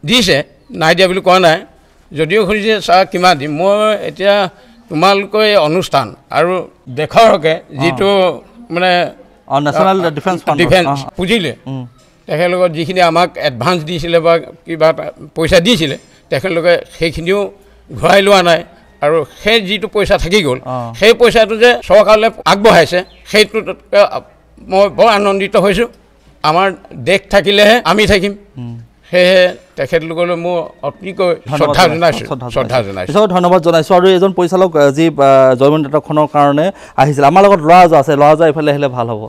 দিছে নাই দিয়া বুলি কোৱা নাই যদিও খুজিছে ছাৰ কিমান দিম মই এতিয়া তোমালোকৰ এই অনুষ্ঠান আৰু দেশৰ হকে যিটো মানে নেশ্যনেল ডিফেন্স পুঁজিলে তেখেতলোকৰ যিখিনি আমাক এডভান্স দিছিলে বা কিবা পইচা দিছিলে তেখেতলোকে সেইখিনিও ঘূৰাই লোৱা নাই আৰু সেই যিটো পইচা থাকি গ'ল সেই পইচাটো যে চৰকাৰলৈ আগবঢ়াইছে সেইটোত মই বৰ আনন্দিত হৈছোঁ আমাৰ দেশ থাকিলেহে আমি থাকিম সেয়েহে তেখেতলোকলৈ মই অতিকৈ শ্ৰদ্ধা জনাইছোঁ ধন্যবাদ জনাইছোঁ আৰু এজন পৰিচালক যি জয়মতী নাটকখনৰ কাৰণে আহিছিল আমাৰ লগত ল'ৰাজা আছে ল'ৰাজা এইফালে আহিলে ভাল হ'ব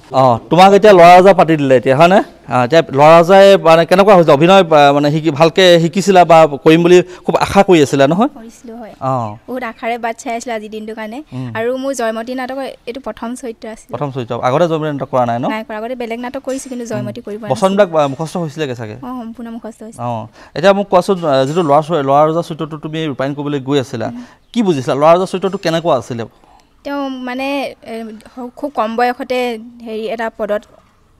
তোমাক এতিয়া ল'ৰাজা পাতি দিলে এতিয়া হয়নে এতিয়া ল'ৰাজাই মানে কেনেকুৱা হৈছে অভিনয় মানে ভালকৈ শিকিছিলা বা কৰিম বুলি খুব আশা কৰি আছিলা নহয় কৰিছিলোঁ হয় বহুত আশাৰে বাট চাই আছিলোঁ আজিৰ দিনটোৰ কাৰণে আৰু মোৰ জয়মতী নাটকৰ এইটো প্ৰথম চৰিত্ৰ আছিল আগতে জয়মতী নাটক কৰা নাই ন আগতে বেলেগ নাটক কৰিছোঁ কিন্তু জয়মতী কৰিব বচনবিলাক মুখস্থ হৈছিলে চাগে সম্পূৰ্ণ মুখস্থ হৈছে এতিয়া মোক কোৱাচোন যিটো ল'ৰাজা চৰিত্ৰটো তুমি ৰূপায়ণ কৰিবলৈ গৈ আছিলা কি বুজিছিলা ল'ৰাজা চৰিত্ৰটো কেনেকুৱা আছিলে তেওঁ মানে খুব কম বয়সতে এটা পদত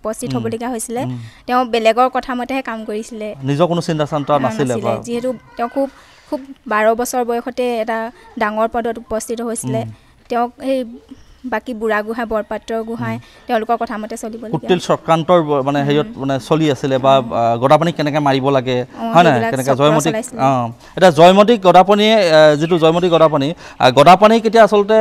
উপস্থিত হ'বলগীয়া হৈছিলে তেওঁ বেলেগৰ কথা মতেহে কাম কৰিছিলে নিজৰ কোনো চিন্তা চান্তা নাছিলে যিহেতু তেওঁ খুব 12 বছৰ বয়সতে এটা ডাঙৰ পদত উপস্থিত হৈছিলে তেওঁক সেই বাকি বুঢ়া গোহাঁই বৰপাত্ৰ গোহাঁই তেওঁলোকৰ কথা মতে চলিবলগীয়া কুটিল চক্ৰান্তৰ মানে হেৰিয়ত মানে চলি আছিলে বা গদাপানী কেনেকৈ মাৰিব লাগে হয় নাই কেনেকৈ জয়মতী এতিয়া জয়মতী গদাপানীয়ে যিটো জয়মতী গদাপানী কেতিয়া আচলতে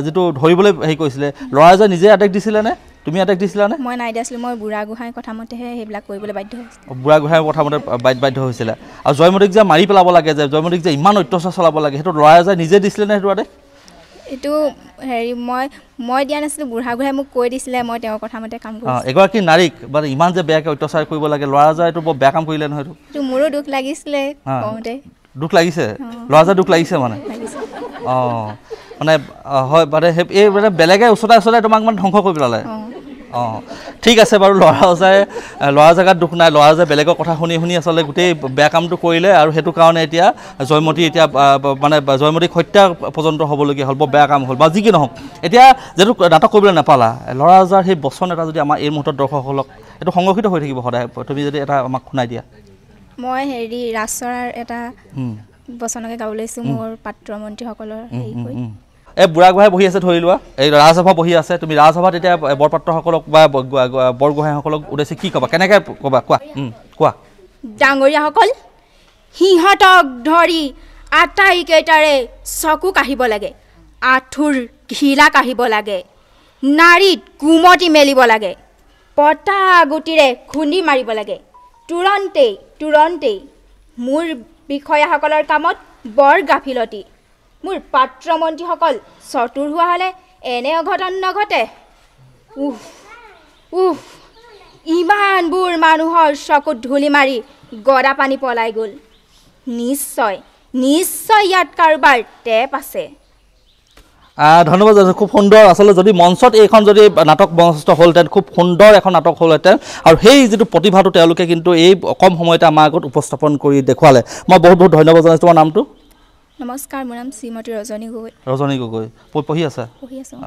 যিটো ধৰিবলৈ হেৰি কৰিছিলে ল'ৰাজে নিজে আদেশ দিছিলেনে তুমি আদেশ দিছিলানে মই নাই দিছিলোঁ মই বুঢ়া গোহাঁই কথা মতেহে সেইবিলাক কৰিবলৈ বাধ্য হৈছিলোঁ বুঢ়া গোহাঁই কথা মতে বাধ্য হৈছিলে আৰু জয়মতীক যে মাৰি পেলাব লাগে যে জয়মতীক যে ইমান অত্যাচাৰ চলাব লাগে সেইটো ল'ৰাজে নিজে দিছিলেনে সেইটো আদেশ এইটো মই দিয়া নাছিলোঁ বুঢ়া গোহাঁই মোক কৈ দিছিলে মই তেওঁৰ কথা মতে কাম কৰিছিলোঁ এগৰাকী নাৰীক মানে ইমান যে বেয়াকৈ অত্যাচাৰ কৰিব লাগে ল'ৰাজা এইটো বৰ বেয়া কাম কৰিলে নহয় এইটো মোৰো দুখ লাগিছিলে কওঁতে দুখ লাগিছে ল'ৰাজা দুখ লাগিছে মানে মানে হয় মানে এই মানে বেলেগে ওচৰতে তোমাক মানে ধ্বংস কৰি পেলালে ঠিক আছে বাৰু ল'ৰা জেগাত দুখ নাই ল'ৰাজে বেলেগৰ কথা শুনি আচলতে গোটেই বেয়া কামটো কৰিলে আৰু সেইটো কাৰণে এতিয়া জয়মতী মানে জয়মতীক হত্যা পৰ্যন্ত হ'বলগীয়া হ'ল বৰ বেয়া কাম হ'ল বা যি কি নহওক এতিয়া যিটো নাটক কৰিবলৈ নাপালা ল'ৰাজাৰ সেই বচন এটা যদি আমাৰ এই মুহূৰ্তত দৰ্শকসকলক এইটো সংৰক্ষিত হৈ থাকিব সদায় তুমি যদি এটা আমাক শুনাই দিয়া মই ৰাজচৰাৰ এটা বচনকে গাব লৈছোঁ মোৰ পাত্ৰ মন্ত্ৰীসকলৰ এই বুঢ়া গোহাঁই বহি আছে ধৰি লোৱা এই ৰাজসভা বহি আছে তুমি ৰাজসভাত এতিয়া বৰপাত্ৰসকলক বা বৰগোহাঁইসকলক উদ্দেশ্যে কি ক'বা কেনেকৈ ক'বা কোৱা ডাঙৰীয়াসকল সিহঁতক ধৰি আটাইকেইটাৰে চকু কাঢ়িব লাগে আঁঠুৰ ঘিলা কাঢ়িব লাগে নাৰীত কুমতি মেলিব লাগে পতা গুটিৰে খুন্দি মাৰিব লাগে তুৰন্তেই মোৰ বিষয়াসকলৰ কামত বৰ গাফিলতি মোৰ পাত্ৰমন্ত্ৰীসকল চতুৰ হোৱা হ'লে এনে অঘটন নঘটে ইমানবোৰ মানুহৰ চকুত ধূলি মাৰি গদাপানী পলাই গ'ল নিশ্চয় ইয়াত কাৰোবাৰ টেপ আছে ধন্যবাদ খুব সুন্দৰ আচলতে যদি মঞ্চত এইখন যদি নাটক মঞ্চস্থ হ'লহেঁতেন খুব সুন্দৰ এখন নাটক হ'লহেঁতেন আৰু সেই যিটো প্ৰতিভাটো তেওঁলোকে কিন্তু এই কম সময়তে আমাৰ আগত উপস্থাপন কৰি দেখুৱালে মই বহুত ধন্যবাদ জনাইছোঁ তোমাৰ নামটো নমস্কাৰ মোৰ নাম শ্ৰীমতী ৰজনী গগৈ পঢ়ি আছা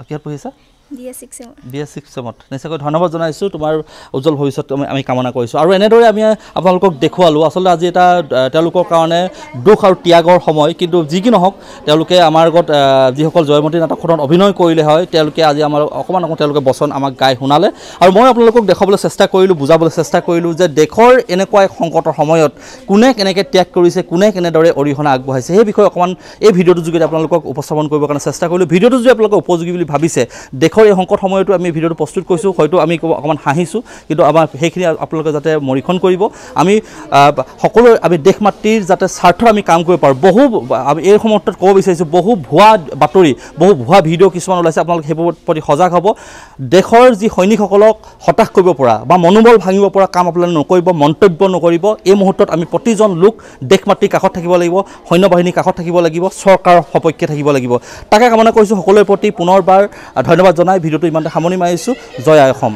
কিহত পঢ়ি আছা BS6 চেমত নিশ্চয়কৈ ধন্যবাদ জনাইছোঁ তোমাৰ উজ্জ্বল ভৱিষ্যত আমি কামনা কৰিছোঁ আৰু এনেদৰে আমি আপোনালোকক দেখুৱালোঁ আচলতে আজি এটা তেওঁলোকৰ কাৰণে দুখ আৰু ত্যাগৰ সময় কিন্তু যি কি নহওক তেওঁলোকে আমাৰ আগত যিসকল জয়মতী নাটকখনত অভিনয় কৰিলে হয় তেওঁলোকে আজি আমাৰ অকণমান তেওঁলোকে বচন আমাক গাই শুনালে আৰু মই আপোনালোকক দেখাবলৈ চেষ্টা কৰিলোঁ বুজাবলৈ চেষ্টা কৰিলোঁ যে দেশৰ এনেকুৱা এক সংকটৰ সময়ত কোনে কেনেকৈ ত্যাগ কৰিছে কোনে কেনেদৰে অৰিহণা আগবঢ়াইছে সেই বিষয়ে অকণমান এই ভিডিঅ'টোৰ যোগেদি আপোনালোকক উপস্থাপন কৰিবৰ কাৰণে চেষ্টা কৰিলোঁ ভিডিঅ'টো যদি আপোনালোকে উপযোগী বুলি ভাবিছে দেশৰ এই সংকট সময়তো আমি ভিডিঅ'টো প্ৰস্তুত কৰিছোঁ হয়তো আমি অকণমান হাঁহিছোঁ কিন্তু আমাৰ সেইখিনি আপোনালোকে যাতে মৰীক্ষণ কৰিব আমি সকলো আমি দেশ মাতৃৰ যাতে স্বাৰ্থত আমি কাম কৰিব পাৰোঁ আমি এই সময়ত ক'ব বিচাৰিছোঁ বহু ভুৱা বাতৰি বহু ভুৱা ভিডিঅ' কিছুমান ওলাইছে আপোনালোকে সেইবোৰৰ প্ৰতি সজাগ হ'ব দেশৰ যি সৈনিকসকলক হতাশ কৰিব পৰা বা মনোবল ভাঙিব পৰা কাম আপোনালোকে নকৰিব মন্তব্য নকৰিব এই মুহূৰ্তত আমি প্ৰতিজন লোক দেশ মাতৃৰ কাষত থাকিব লাগিব সৈন্যবাহিনীৰ কাষত থাকিব লাগিব চৰকাৰৰ সপক্ষে থাকিব লাগিব তাকে কামনা কৰিছোঁ সকলোৰে প্ৰতি পুনৰবাৰ ধন্যবাদ জনাই ভিডিঅ'টো ইমানতে সামৰণি মাৰিছোঁ জয় আই অসম